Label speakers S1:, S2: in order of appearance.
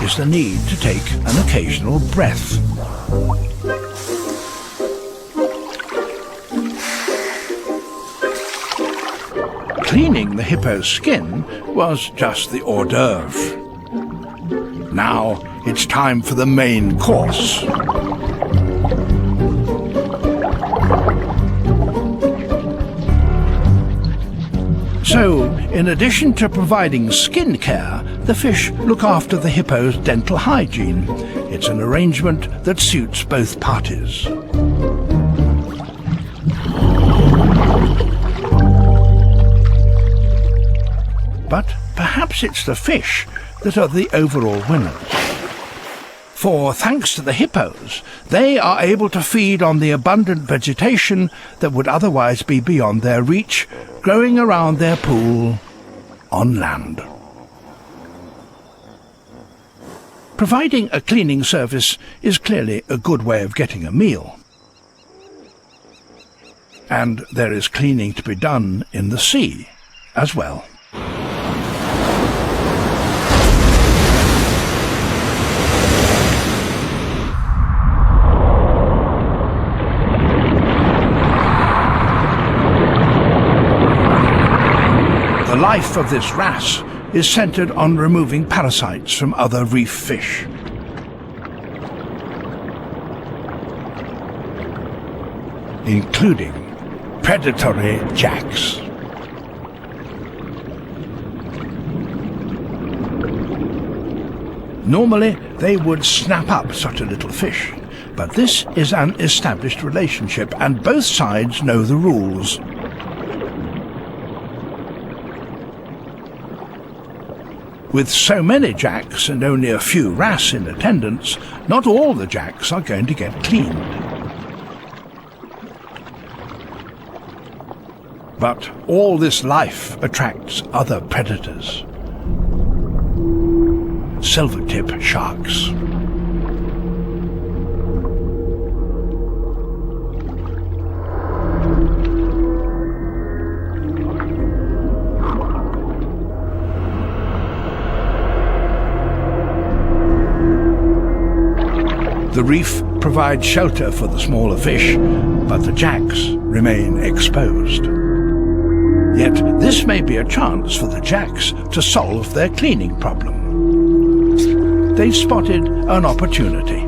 S1: is the need to take an occasional breath. Cleaning the hippo's skin was just the hors d'oeuvre. Now it's time for the main course. So, in addition to providing skin care, the fish look after the hippo's dental hygiene. It's an arrangement that suits both parties. But perhaps it's the fish that are the overall winners. For thanks to the hippos, they are able to feed on the abundant vegetation that would otherwise be beyond their reach, growing around their pool on land. Providing a cleaning service is clearly a good way of getting a meal. And there is cleaning to be done in the sea as well. The life of this wrasse is centered on removing parasites from other reef fish. Including predatory jacks. Normally, they would snap up such a little fish, but this is an established relationship and both sides know the rules. With so many jacks and only a few wrasse in attendance, not all the jacks are going to get cleaned. But all this life attracts other predators. Silvertip sharks. The reef provides shelter for the smaller fish, but the jacks remain exposed. Yet this may be a chance for the jacks to solve their cleaning problem. They've spotted an opportunity.